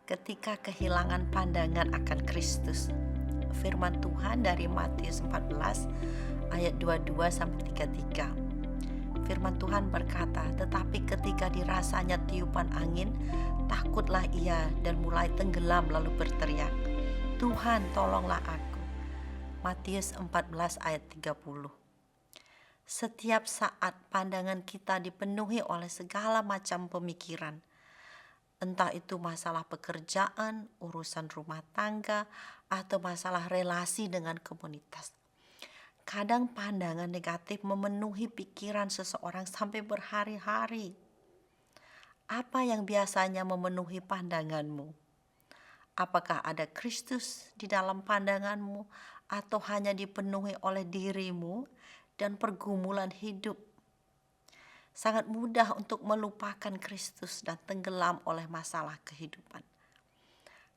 ketika kehilangan pandangan akan Kristus. Firman Tuhan dari Matius 14 ayat 22 sampai 33. Firman Tuhan berkata, "Tetapi ketika dirasanya tiupan angin, takutlah ia dan mulai tenggelam lalu berteriak, 'Tuhan, tolonglah aku.'" Matius 14 ayat 30. Setiap saat pandangan kita dipenuhi oleh segala macam pemikiran, entah itu masalah pekerjaan, urusan rumah tangga, atau masalah relasi dengan komunitas. Kadang pandangan negatif memenuhi pikiran seseorang sampai berhari-hari. Apa yang biasanya memenuhi pandanganmu? Apakah ada Kristus di dalam pandanganmu atau hanya dipenuhi oleh dirimu dan pergumulan hidup? Sangat mudah untuk melupakan Kristus dan tenggelam oleh masalah kehidupan.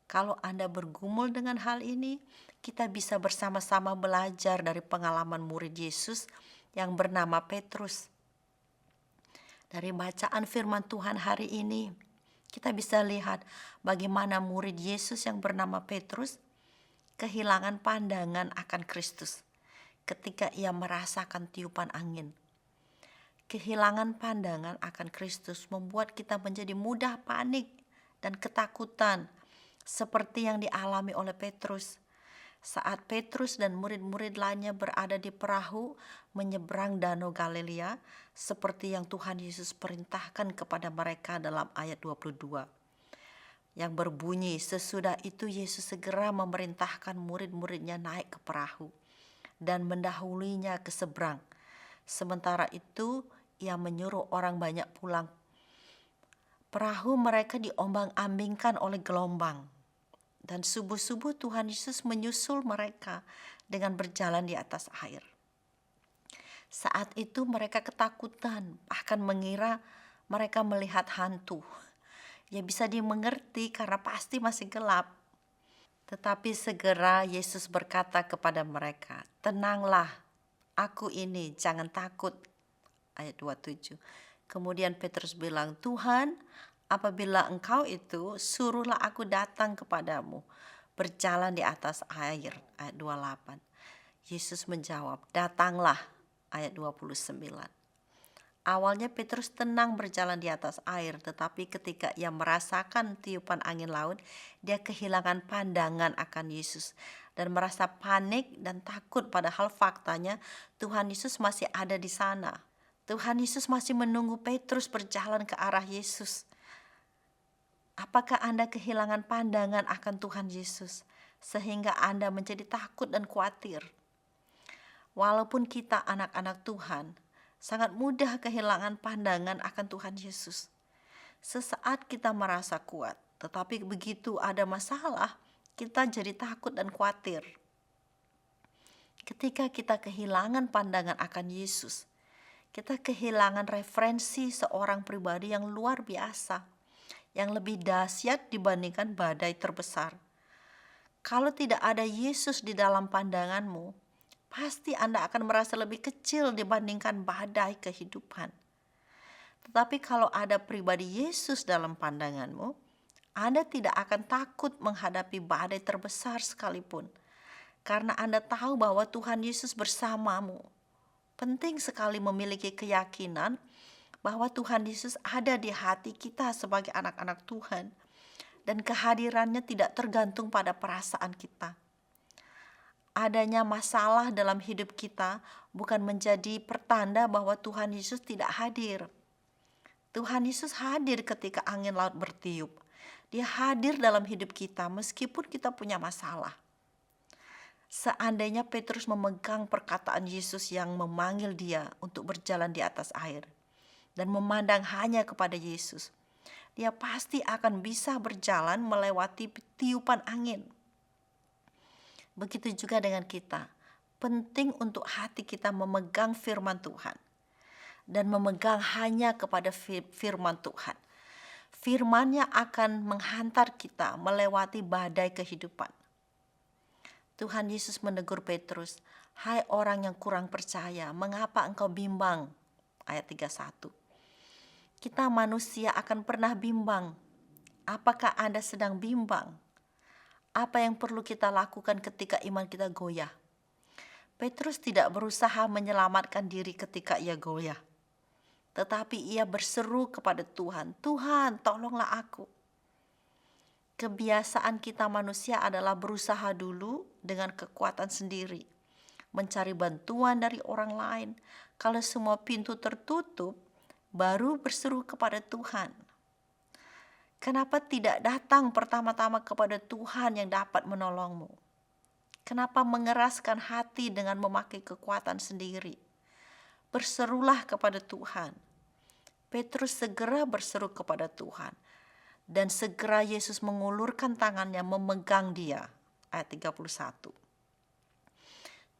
Kalau Anda bergumul dengan hal ini, kita bisa bersama-sama belajar dari pengalaman murid Yesus yang bernama Petrus. Dari bacaan firman Tuhan hari ini, kita bisa lihat bagaimana murid Yesus yang bernama Petrus kehilangan pandangan akan Kristus ketika ia merasakan tiupan angin. Kehilangan pandangan akan Kristus membuat kita menjadi mudah panik dan ketakutan, seperti yang dialami oleh Petrus. Saat Petrus dan murid-murid lainnya berada di perahu menyeberang Danau Galilea, seperti yang Tuhan Yesus perintahkan kepada mereka dalam ayat 22. Yang berbunyi, sesudah itu Yesus segera memerintahkan murid-muridnya naik ke perahu dan mendahulunya ke seberang. Sementara itu, ia menyuruh orang banyak pulang. Perahu mereka diombang-ambingkan oleh gelombang. Dan subuh-subuh Tuhan Yesus menyusul mereka dengan berjalan di atas air. Saat itu mereka ketakutan, bahkan mengira mereka melihat hantu. Ya bisa dimengerti karena pasti masih gelap. Tetapi segera Yesus berkata kepada mereka, "Tenanglah, aku ini, jangan takut." Ayat 27. Kemudian Petrus bilang, "Tuhan, apabila Engkau itu, suruhlah aku datang kepadamu, berjalan di atas air." Ayat 28. Yesus menjawab, "Datanglah." Ayat 29. Awalnya Petrus tenang berjalan di atas air, tetapi ketika ia merasakan tiupan angin laut, dia kehilangan pandangan akan Yesus dan merasa panik dan takut, padahal faktanya Tuhan Yesus masih ada di sana. Tuhan Yesus masih menunggu Petrus berjalan ke arah Yesus. Apakah Anda kehilangan pandangan akan Tuhan Yesus sehingga Anda menjadi takut dan khawatir? Walaupun kita anak-anak Tuhan, sangat mudah kehilangan pandangan akan Tuhan Yesus. Sesaat kita merasa kuat, tetapi begitu ada masalah, kita jadi takut dan khawatir. Ketika kita kehilangan pandangan akan Yesus, kita kehilangan referensi seorang pribadi yang luar biasa, yang lebih dahsyat dibandingkan badai terbesar. Kalau tidak ada Yesus di dalam pandanganmu, pasti Anda akan merasa lebih kecil dibandingkan badai kehidupan. Tetapi kalau ada pribadi Yesus dalam pandanganmu, Anda tidak akan takut menghadapi badai terbesar sekalipun, karena Anda tahu bahwa Tuhan Yesus bersamamu. Penting sekali memiliki keyakinan bahwa Tuhan Yesus ada di hati kita sebagai anak-anak Tuhan, dan kehadirannya tidak tergantung pada perasaan kita. Adanya masalah dalam hidup kita bukan menjadi pertanda bahwa Tuhan Yesus tidak hadir. Tuhan Yesus hadir ketika angin laut bertiup. Dia hadir dalam hidup kita meskipun kita punya masalah. Seandainya Petrus memegang perkataan Yesus yang memanggil dia untuk berjalan di atas air dan memandang hanya kepada Yesus, dia pasti akan bisa berjalan melewati tiupan angin. Begitu juga dengan kita. Penting untuk hati kita memegang firman Tuhan dan memegang hanya kepada firman Tuhan. Firman-Nya akan menghantar kita melewati badai kehidupan. Tuhan Yesus menegur Petrus, "Hai orang yang kurang percaya, mengapa engkau bimbang?" Ayat 31. Kita manusia akan pernah bimbang. Apakah Anda sedang bimbang? Apa yang perlu kita lakukan ketika iman kita goyah? Petrus tidak berusaha menyelamatkan diri ketika ia goyah, tetapi ia berseru kepada Tuhan, "Tuhan, tolonglah aku." Kebiasaan kita manusia adalah berusaha dulu dengan kekuatan sendiri, mencari bantuan dari orang lain. Kalau semua pintu tertutup, baru berseru kepada Tuhan. Kenapa tidak datang pertama-tama kepada Tuhan yang dapat menolongmu? Kenapa mengeraskan hati dengan memakai kekuatan sendiri? Berserulah kepada Tuhan. Petrus segera berseru kepada Tuhan. Dan segera Yesus mengulurkan tangannya memegang dia. Ayat 31.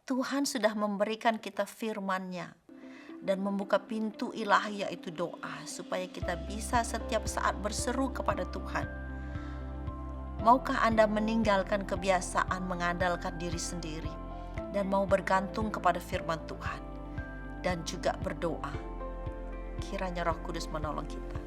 Tuhan sudah memberikan kita firman-Nya dan membuka pintu ilahi yaitu doa supaya kita bisa setiap saat berseru kepada Tuhan. Maukah Anda meninggalkan kebiasaan mengandalkan diri sendiri dan mau bergantung kepada firman Tuhan dan juga berdoa? Kiranya Roh Kudus menolong kita.